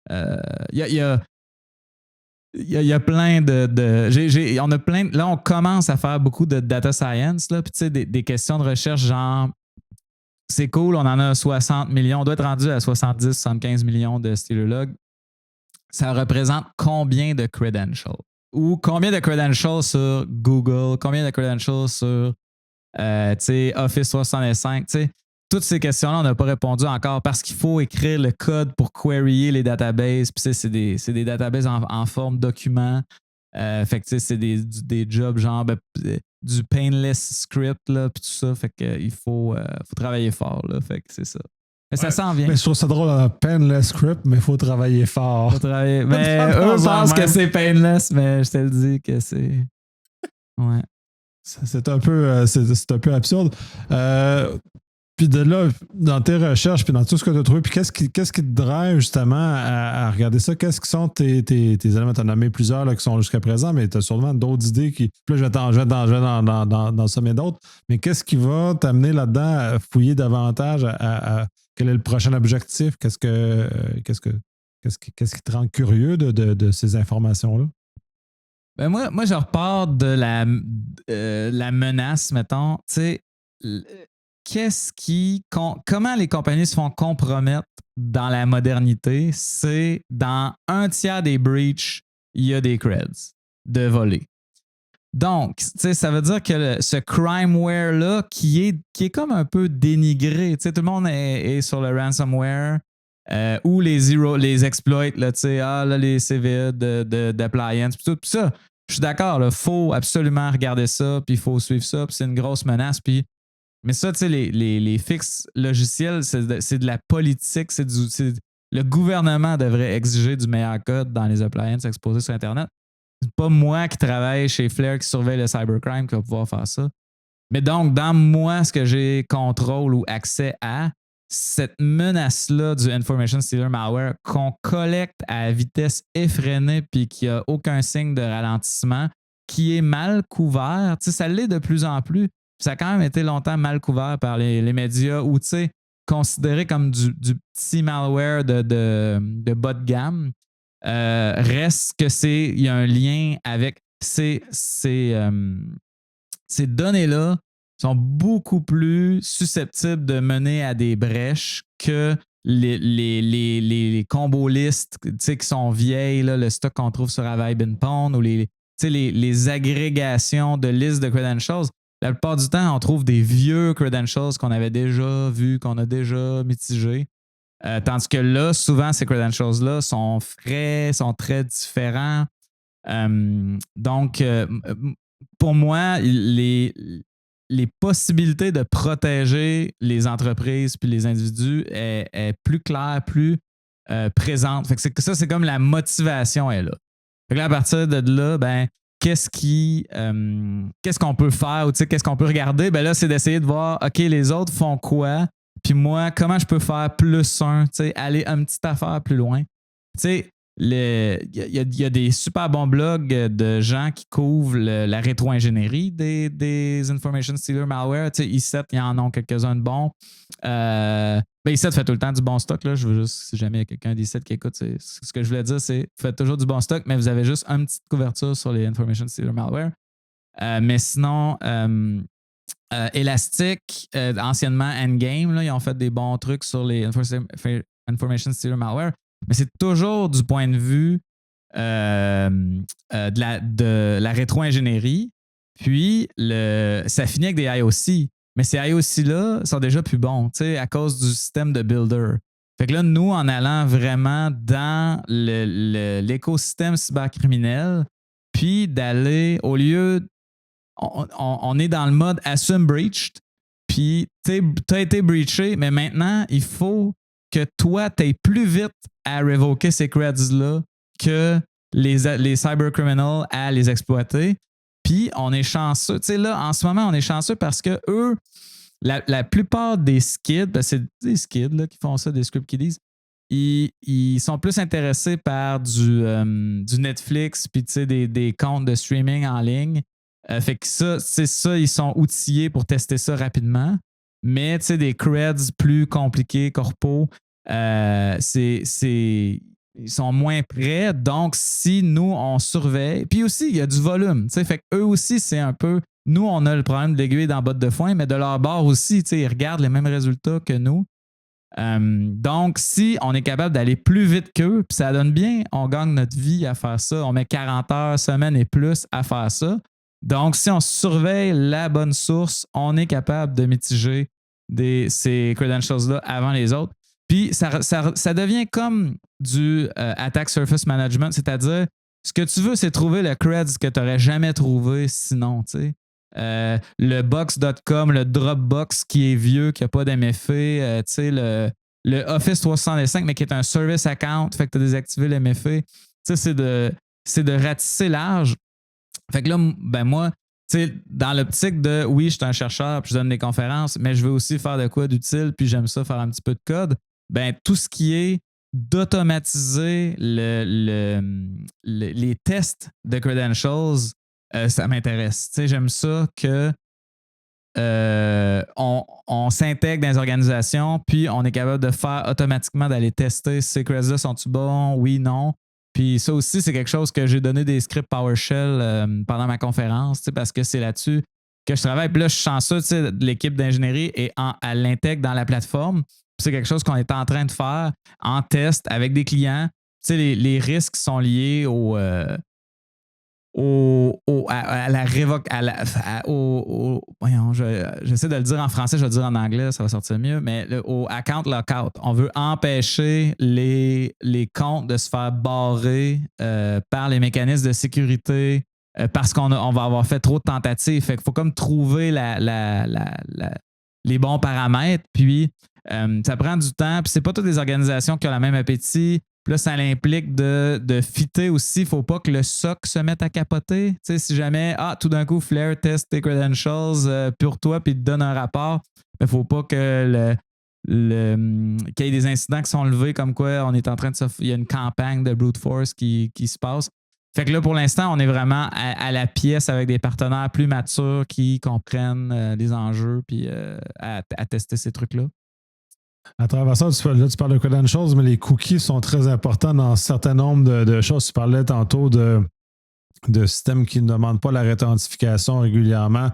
Il y a plein on a plein. Là, on commence à faire beaucoup de data science, là, puis tu sais, des questions de recherche genre. C'est cool, on en a 60 millions. On doit être rendu à 70-75 millions de stylologues. Ça représente combien de credentials? Ou combien de credentials sur Google? Combien de credentials sur Office 365? Toutes ces questions-là, on n'a pas répondu encore parce qu'il faut écrire le code pour queryer les databases. Puis c'est des databases en forme document. Fait que c'est des jobs genre du painless script là puis tout ça, fait que il faut travailler fort là, fait que c'est ça. Mais ça s'en vient. Mais je trouve ça drôle, un painless script, mais il faut travailler fort. Mais eux pensent que c'est painless, mais je te le dis que c'est. Ouais. C'est un peu absurde. Puis de là, dans tes recherches, puis dans tout ce que tu as trouvé, puis qu'est-ce qui te drive justement à regarder ça? Qu'est-ce qui sont tes éléments? Tu as nommé plusieurs là, qui sont jusqu'à présent, mais tu as sûrement d'autres idées qui. Puis là, je vais dans sommer d'autres. Mais qu'est-ce qui va t'amener là-dedans à fouiller davantage, à quel est le prochain objectif? Qu'est-ce qui te rend curieux de ces informations-là? Ben moi, je repars de la menace, mettons. Tu sais, comment les compagnies se font compromettre dans la modernité? C'est dans un tiers des breaches, il y a des creds de voler. Donc, tu sais, ça veut dire que ce crimeware-là, qui est comme un peu dénigré, tu sais, tout le monde est sur le ransomware ou les exploits, là, tu sais, là, les CVE d'appliance, tout ça. Je suis d'accord, il faut absolument regarder ça, puis il faut suivre ça, puis c'est une grosse menace. Puis, mais ça, tu sais, les fixes logiciels, c'est de la politique, le gouvernement devrait exiger du meilleur code dans les appliances exposées sur Internet. C'est pas moi qui travaille chez Flare qui surveille le cybercrime qui va pouvoir faire ça. Mais donc, dans moi, ce que j'ai contrôle ou accès à, cette menace-là du information stealer malware qu'on collecte à vitesse effrénée puis qu'il n'y a aucun signe de ralentissement, qui est mal couvert, tu sais, ça l'est de plus en plus. Ça a quand même été longtemps mal couvert par les médias ou, tu sais, considéré comme du petit malware de bas de gamme. Reste que il y a un lien avec ces données-là sont beaucoup plus susceptibles de mener à des brèches que les combo listes qui sont vieilles, là, le stock qu'on trouve sur Avaya Binpond ou les agrégations de listes de credentials. La plupart du temps, on trouve des vieux credentials qu'on avait déjà vus, qu'on a déjà mitigés. Tandis que là, souvent, ces credentials-là sont frais, sont très différents. Donc, pour moi, les possibilités de protéger les entreprises puis les individus est plus claire, plus présente. Fait que ça, c'est comme la motivation est là. Fait que là, à partir de là, ben, qu'est-ce qu'on peut faire ou qu'est-ce qu'on peut regarder? Ben là, c'est d'essayer de voir, OK, les autres font quoi? Puis moi, comment je peux faire plus aller une petite affaire plus loin? Tu sais, il y a des super bons blogs de gens qui couvrent la rétro-ingénierie des information stealer malware. Tu sais, E7, il y en a quelques-uns de bons. E7 fait tout le temps du bon stock. Là. Je veux juste, si jamais il y a quelqu'un d'E7 qui écoute, ce que je voulais dire, c'est faites toujours du bon stock, mais vous avez juste une petite couverture sur les information stealer malware. Mais sinon, Elastic, anciennement Endgame, là, ils ont fait des bons trucs sur les information stealer malware. Mais c'est toujours du point de vue de la rétro-ingénierie. Puis, ça finit avec des IOC. Mais ces IOC-là sont déjà plus bons, à cause du système de builder. Fait que là, nous, en allant vraiment dans l'écosystème cybercriminel, puis d'aller, au lieu, on est dans le mode assume breached, puis t'as été breaché, mais maintenant, il faut que toi, tu ailles plus vite à révoquer ces creds-là que les cybercriminals à les exploiter. Puis, on est chanceux. Tu sais, là, en ce moment, on est chanceux parce que eux, la plupart des skids, ben c'est des skids là, qui font ça, des script kiddies, ils sont plus intéressés par du Netflix puis des comptes de streaming en ligne. Fait que ça, ils sont outillés pour tester ça rapidement. Mais des creds plus compliqués, corpos, ils sont moins prêts. Donc, si nous, on surveille, puis aussi, il y a du volume. Fait qu'eux aussi, c'est un peu. Nous, on a le problème de l'aiguille dans la botte de foin, mais de leur bord aussi, ils regardent les mêmes résultats que nous. Donc, si on est capable d'aller plus vite qu'eux, puis ça donne bien, on gagne notre vie à faire ça. On met 40 heures, semaine et plus à faire ça. Donc, si on surveille la bonne source, on est capable de mitiger ces credentials-là avant les autres. Puis, ça devient comme du attack surface management, c'est-à-dire, ce que tu veux, c'est trouver le creds que tu n'aurais jamais trouvé sinon, tu sais. Le box.com, le Dropbox qui est vieux, qui n'a pas d'MFA, tu sais, le Office 365, mais qui est un service account, fait que tu as désactivé le MFA. Tu sais, c'est de ratisser large. Fait que là, ben moi, tu sais, dans l'optique de oui, je suis un chercheur, puis je donne des conférences, mais je veux aussi faire de quoi d'utile, puis j'aime ça faire un petit peu de code. Ben, tout ce qui est d'automatiser les tests de credentials, ça m'intéresse. Tu sais, j'aime ça que on s'intègre dans les organisations, puis on est capable de faire automatiquement d'aller tester ces secrets-là, sont-ils bons? Oui, non. Puis ça aussi, c'est quelque chose que j'ai donné des scripts PowerShell pendant ma conférence, parce que c'est là-dessus que je travaille. Puis là, je suis chanceux, l'équipe d'ingénierie elle l'intègre dans la plateforme. Puis c'est quelque chose qu'on est en train de faire en test avec des clients. Tu sais, les risques sont liés à la révoque. Voyons, j'essaie de le dire en français, je vais le dire en anglais, ça va sortir mieux, mais au account lockout. On veut empêcher les comptes de se faire barrer par les mécanismes de sécurité parce qu'on va avoir fait trop de tentatives. Fait qu'il faut comme trouver les bons paramètres, puis ça prend du temps, puis c'est pas toutes les organisations qui ont le même appétit. Puis là, ça implique de fitter aussi. Il ne faut pas que le SOC se mette à capoter. Tu sais, si jamais, tout d'un coup, Flare teste tes credentials pour toi puis te donne un rapport, il ne faut pas que qu'il y ait des incidents qui sont levés comme quoi on est en train de il y a une campagne de brute force qui se passe. Fait que là, pour l'instant, on est vraiment à la pièce avec des partenaires plus matures qui comprennent les enjeux puis à tester ces trucs-là. À travers ça, tu parles de credentials, mais les cookies sont très importants dans un certain nombre de choses. Tu parlais tantôt de systèmes qui ne demandent pas la réauthentification régulièrement.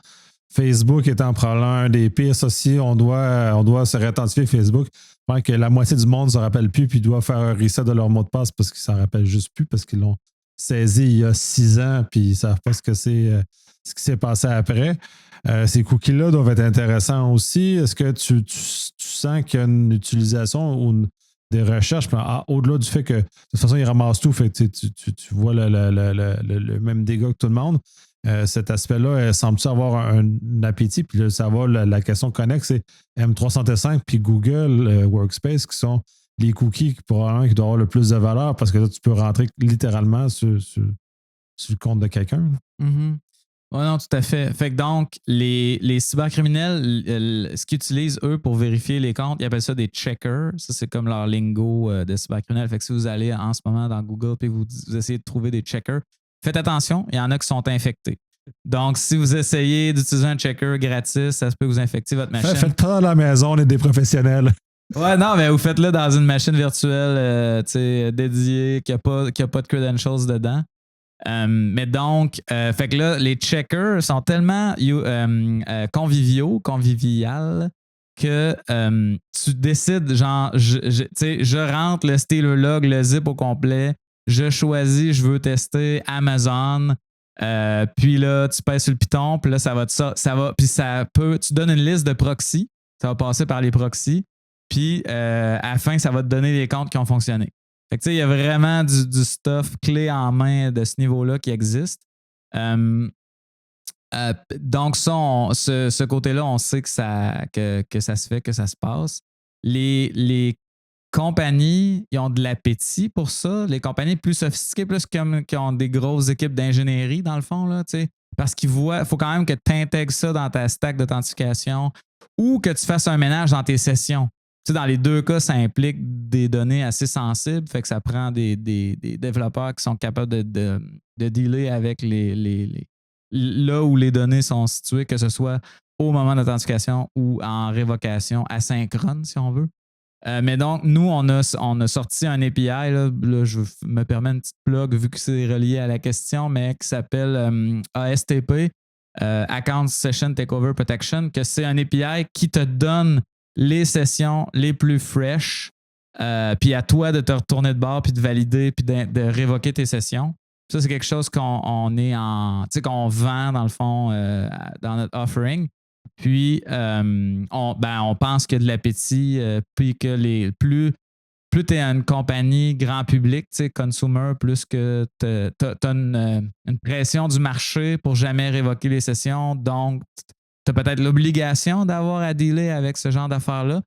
Facebook étant probablement un des pires. Ça, si on doit se réauthentifier Facebook, je pense que la moitié du monde ne se rappelle plus puis doit faire un reset de leur mot de passe parce qu'ils ne s'en rappellent juste plus parce qu'ils l'ont saisi il y a 6 ans puis ils ne savent pas ce qui s'est passé après. Ces cookies-là doivent être intéressants aussi. Est-ce que tu sens qu'il y a une utilisation ou des recherches au-delà du fait que de toute façon, ils ramassent tout, fait que tu vois le même dégât que tout le monde. Cet aspect-là, semble-tu avoir un appétit? Puis là, ça va, la question connexe, c'est M365 puis Google Workspace qui sont les cookies probablement qui doivent avoir le plus de valeur parce que là, tu peux rentrer littéralement sur le compte de quelqu'un. Mm-hmm. Oui, non, tout à fait. Fait que donc, les cybercriminels, ce qu'ils utilisent, eux, pour vérifier les comptes, ils appellent ça des checkers. Ça, c'est comme leur lingo de cybercriminels. Fait que si vous allez en ce moment dans Google et vous essayez de trouver des checkers, faites attention, il y en a qui sont infectés. Donc, si vous essayez d'utiliser un checker gratis, ça se peut vous infecter votre machine. Faites pas dans la maison, on est des professionnels. Ouais, non, mais vous faites-le dans une machine virtuelle dédiée qui n'a pas de credentials dedans. Mais donc, fait que là, les checkers sont tellement convivial que tu décides, genre, je rentre le stealer log, le zip au complet, je choisis, je veux tester Amazon, puis là, tu pèses sur le piton, puis là, ça va, puis tu donnes une liste de proxys, ça va passer par les proxys, puis à la fin, ça va te donner les comptes qui ont fonctionné. Fait que tu sais, il y a vraiment du stuff clé en main de ce niveau-là qui existe. Donc, ça, ce côté-là, on sait que ça se fait, que ça se passe. Les compagnies, ils ont de l'appétit pour ça. Les compagnies plus sophistiquées, plus comme qui ont des grosses équipes d'ingénierie, dans le fond, là, tu sais. Parce qu'il faut quand même que tu intègres ça dans ta stack d'authentification ou que tu fasses un ménage dans tes sessions. Tu sais, dans les deux cas, ça implique des données assez sensibles, fait que ça prend des développeurs qui sont capables de dealer avec là où les données sont situées, que ce soit au moment d'authentification ou en révocation asynchrone, si on veut. Mais donc, nous, on a sorti un API, là, je me permets une petite plug vu que c'est relié à la question, mais qui s'appelle ASTP, Account Session Takeover Protection, que c'est un API qui te donne les sessions les plus fresh, puis à toi de te retourner de bord, puis de valider, puis de révoquer tes sessions. Ça, c'est quelque chose qu'on vend, dans le fond, dans notre offering. Puis, on pense qu'il y a de l'appétit, puis que plus tu es une compagnie grand public, consumer, plus que tu as une pression du marché pour jamais révoquer les sessions. Donc, tu as peut-être l'obligation d'avoir à dealer avec ce genre d'affaires-là.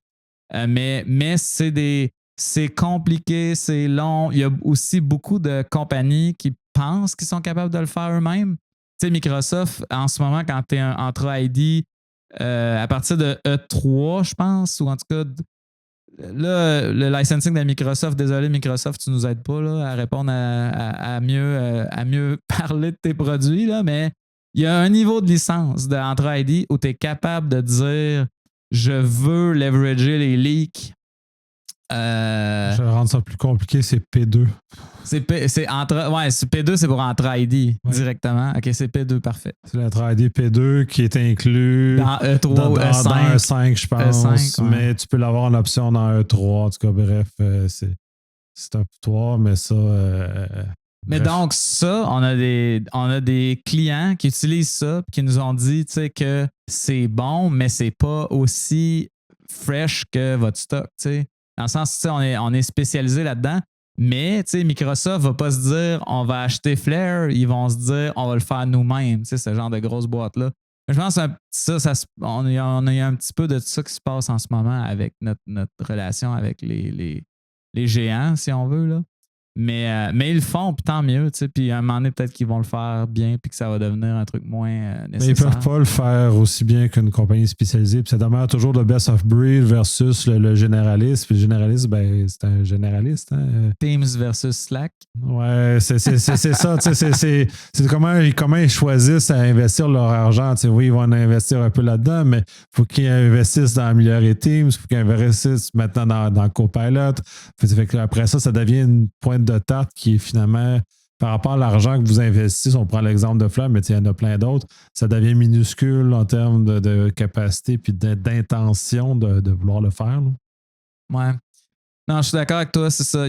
Mais c'est compliqué, c'est long. Il y a aussi beaucoup de compagnies qui pensent qu'ils sont capables de le faire eux-mêmes. Tu sais, Microsoft, en ce moment, quand tu es un Entra ID, à partir de E3, je pense, ou en tout cas, là, le licensing de Microsoft, désolé Microsoft, tu nous aides pas là, à répondre à mieux parler de tes produits, là, mais il y a un niveau de licence d'Entra ID où tu es capable de dire je veux leverager les leaks. Je vais rendre ça plus compliqué, c'est P2. C'est P2, c'est pour Entra ID directement. OK, c'est P2, parfait. C'est l'Entra ID P2 qui est inclus dans E3 dans, ou E5. Dans E5, je pense. E5, ouais. Mais tu peux l'avoir en option dans E3. En tout cas, bref, c'est un poutoire, mais ça. Mais donc, ça, on a des clients qui utilisent ça qui nous ont dit que c'est bon, mais c'est pas aussi fresh que votre stock. T'sais. Dans le sens, on est spécialisé là-dedans, mais Microsoft va pas se dire on va acheter Flare, ils vont se dire on va le faire nous-mêmes, ce genre de grosse boîte-là. Mais je pense que on a eu un petit peu de ça qui se passe en ce moment avec notre relation avec les géants, si on veut, là. Mais ils le font, puis tant mieux. Puis à un moment donné, peut-être qu'ils vont le faire bien, puis que ça va devenir un truc moins nécessaire. Mais ils peuvent pas le faire aussi bien qu'une compagnie spécialisée. Puis ça demeure toujours le best of breed versus le généraliste. Puis le généraliste, ben, c'est un généraliste. Hein? Teams versus Slack. Ouais, c'est ça. C'est comment ils choisissent à investir leur argent. Oui, ils vont en investir un peu là-dedans, mais il faut qu'ils investissent dans améliorer Teams, il faut qu'ils investissent maintenant dans Copilot. Après ça devient une pointe de tarte qui est finalement, par rapport à l'argent que vous investissez, on prend l'exemple de Flare, mais il y en a plein d'autres, ça devient minuscule en termes de capacité puis d'intention de vouloir le faire. Là. Ouais. Non, je suis d'accord avec toi, c'est ça.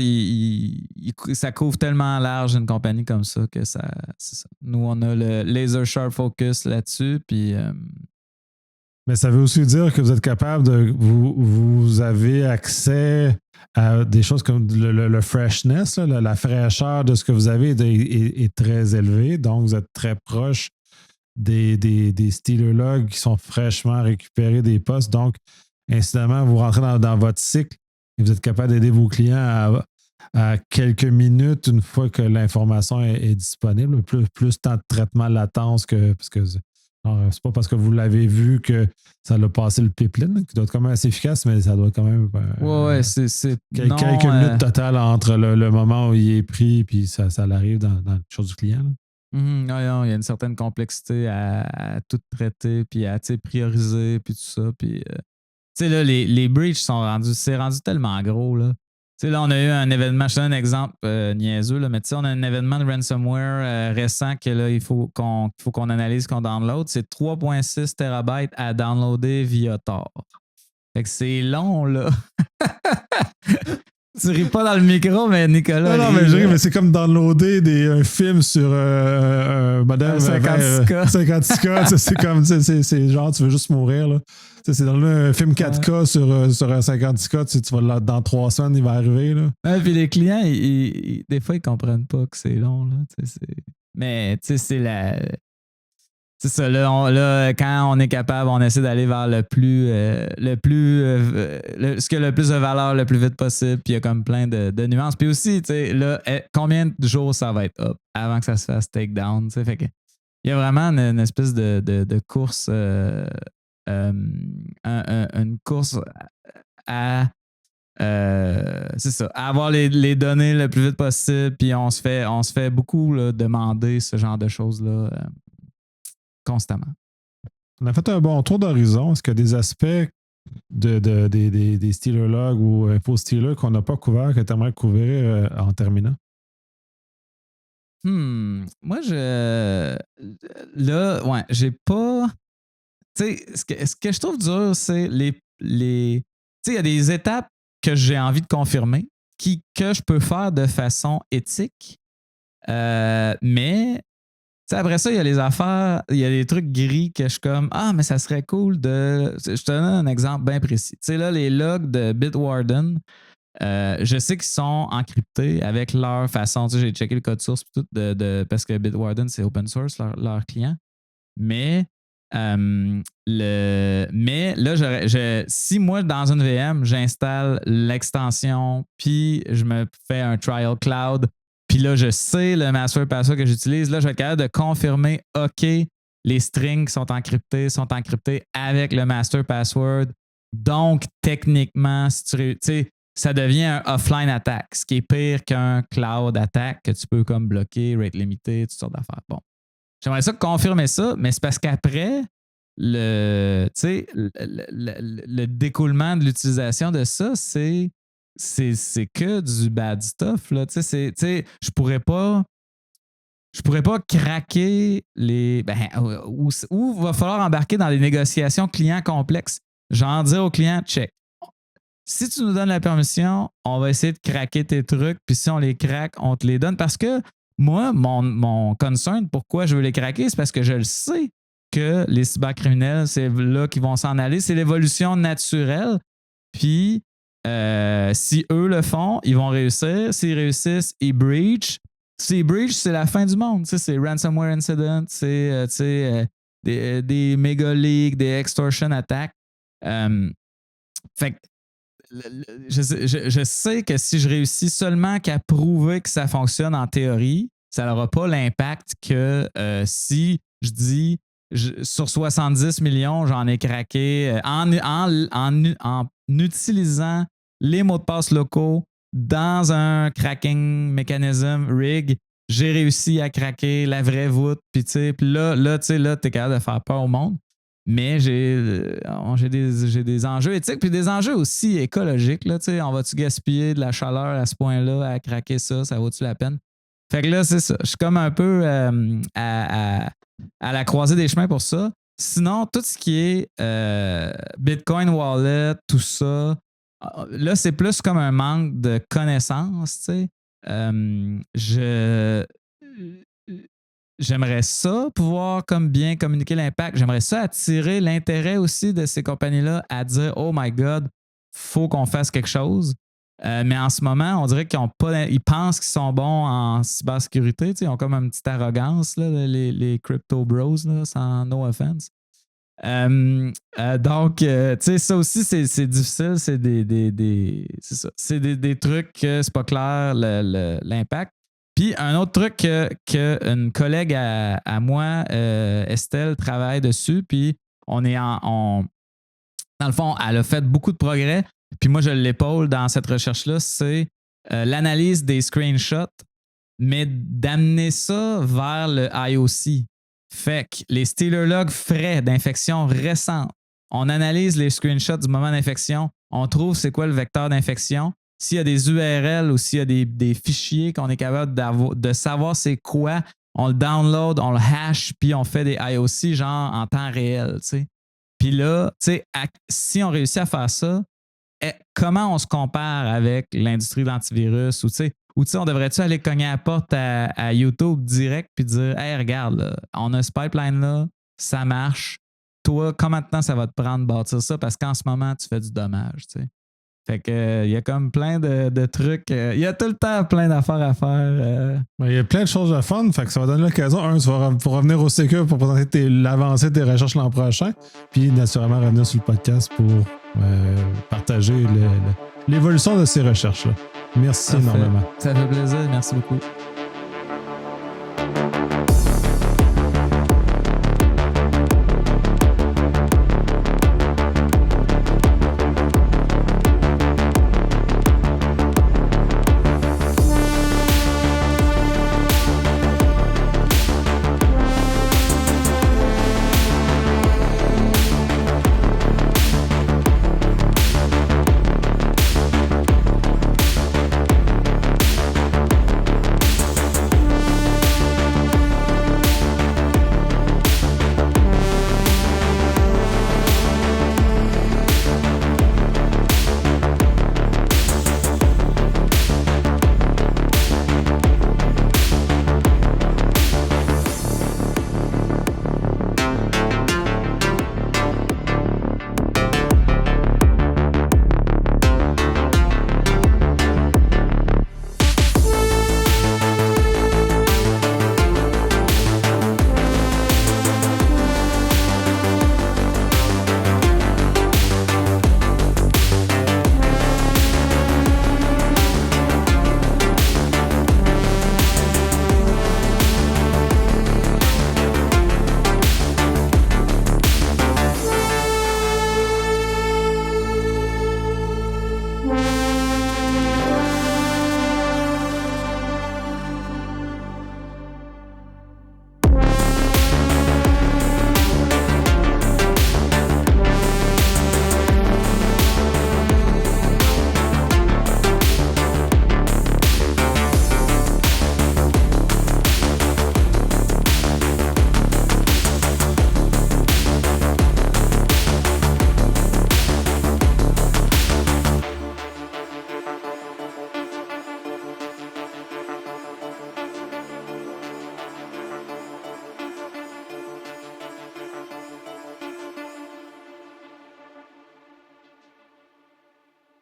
Ça couvre tellement large une compagnie comme ça que c'est ça. Nous, on a le laser sharp focus là-dessus, puis... Mais ça veut aussi dire que vous êtes capable de... Vous avez accès à des choses comme le freshness, là, la fraîcheur de ce que vous avez est très élevée. Donc, vous êtes très proche des Stealer logs qui sont fraîchement récupérés des postes. Donc, incidemment, vous rentrez dans votre cycle et vous êtes capable d'aider vos clients à quelques minutes une fois que l'information est disponible. Plus temps de traitement latence que... Parce que c'est pas parce que vous l'avez vu que ça l'a passé le pipeline, qui doit être quand même assez efficace, mais ça doit être quand même c'est quelques minutes totales entre le moment où il est pris et ça arrive dans la chose du client. Il y a une certaine complexité à tout traiter, puis à prioriser, puis tout ça. Puis, là, les breaches c'est rendu tellement gros. Là. Là, on a eu un événement, je te donne un exemple niaiseux, là, mais on a un événement de ransomware récent que là, il faut qu'on analyse, qu'on download. C'est 3.6 TB à downloader via Tor. Fait que c'est long, là. Tu ris pas dans le micro, mais Nicolas. Non, mais je ris, mais c'est comme downloader un film sur un modèle 56K. 56K. C'est comme, c'est genre, tu veux juste mourir, là. C'est dans un film 4K sur un 56K, tu vas dans 3 semaines, il va arriver. Là. Ouais, puis les clients, des fois, ils comprennent pas que c'est long. Là, mais c'est la. C'est ça, là, quand on est capable, on essaie d'aller vers ce qui a le plus de valeur le plus vite possible, puis il y a comme plein de nuances. Puis aussi, là, combien de jours ça va être up avant que ça se fasse take down? Fait que, il y a vraiment une espèce de course. Une course à c'est ça, à avoir les données le plus vite possible, puis on se fait beaucoup là, demander ce genre de choses-là constamment. On a fait un bon tour d'horizon. Est-ce qu'il y a des aspects des Stealer logs ou Info Stealer qu'on n'a pas couvert, que tu aimerais couvrir en terminant? Moi, j'ai pas... Tu sais, ce que je trouve dur, c'est tu sais, il y a des étapes que j'ai envie de confirmer que je peux faire de façon éthique, mais après ça, il y a les affaires, il y a des trucs gris que je suis comme mais ça serait cool de... Je te donne un exemple bien précis. Tu sais, là, les logs de Bitwarden, je sais qu'ils sont encryptés avec leur façon. Tu sais, j'ai checké le code source tout parce que Bitwarden, c'est open source, leur client. Mais là, si moi, dans une VM, j'installe l'extension, puis je me fais un trial cloud, puis là, je sais le master password que j'utilise, là, je vais être capable de confirmer, OK, les strings sont encryptés avec le master password. Donc, techniquement, si tu sais, ça devient un offline attack, ce qui est pire qu'un cloud attack que tu peux comme bloquer, rate limité, toutes sortes d'affaires. Bon. J'aimerais ça confirmer ça, mais c'est parce qu'après, le découlement de l'utilisation de ça, c'est que du bad stuff. Là. Je pourrais pas craquer les. Ou va falloir embarquer dans des négociations clients complexes. Genre dire au client, check. Si tu nous donnes la permission, on va essayer de craquer tes trucs, puis si on les craque, on te les donne. Parce que moi, mon concern, pourquoi je veux les craquer, c'est parce que je le sais que les cybercriminels, c'est là qu'ils vont s'en aller. C'est l'évolution naturelle. Puis, si eux le font, ils vont réussir. S'ils réussissent, ils breach. S'ils breach, c'est la fin du monde. C'est ransomware incident, c'est des méga leaks, des extortion attacks. Fait que je sais que si je réussis seulement qu'à prouver que ça fonctionne en théorie, ça n'aura pas l'impact que si je dis sur 70 millions, j'en ai craqué en utilisant les mots de passe locaux dans un cracking mécanisme rig, j'ai réussi à craquer la vraie voûte. Puis là, t'es capable de faire peur au monde. Mais j'ai des enjeux éthiques puis des enjeux aussi écologiques. Là, on va-tu gaspiller de la chaleur à ce point-là à craquer ça? Ça vaut-tu la peine? Fait que là, c'est ça. Je suis comme un peu à la croisée des chemins pour ça. Sinon, tout ce qui est Bitcoin Wallet, tout ça, là, c'est plus comme un manque de connaissances. J'aimerais ça pouvoir comme bien communiquer l'impact. J'aimerais ça attirer l'intérêt aussi de ces compagnies-là à dire « Oh my God, faut qu'on fasse quelque chose ». Mais en ce moment, on dirait ils pensent qu'ils sont bons en cybersécurité. Ils ont comme une petite arrogance, là, les crypto bros, là, sans no offense. Donc, ça aussi, c'est difficile. C'est c'est ça. C'est des trucs que c'est pas clair l'impact. Puis un autre truc qu'une collègue à moi, Estelle, travaille dessus, puis dans le fond, elle a fait beaucoup de progrès, puis moi je l'épaule dans cette recherche-là, c'est l'analyse des screenshots, mais d'amener ça vers le IOC. Fait que les Stealer Logs frais d'infection récentes, on analyse les screenshots du moment d'infection, on trouve c'est quoi le vecteur d'infection. S'il y a des URL ou s'il y a des fichiers qu'on est capable de savoir c'est quoi, on le download, on le hash, puis on fait des IOC genre en temps réel. T'sais. Puis là, si on réussit à faire ça, comment on se compare avec l'industrie de l'antivirus? Ou on devrait-tu aller cogner à la porte à YouTube direct puis dire « Hey, regarde, là, on a ce pipeline-là, ça marche. Toi, combien de temps ça va te prendre de bâtir ça? Parce qu'en ce moment, tu fais du dommage. » Fait que il y a comme plein de trucs. Il y a tout le temps plein d'affaires à faire. Il y a plein de choses de fun. Fait que ça va donner l'occasion, pour revenir au Secure pour présenter l'avancée de tes recherches l'an prochain. Puis naturellement revenir sur le podcast pour partager l'évolution de ces recherches-là. Merci énormément. Ça fait plaisir. Merci beaucoup.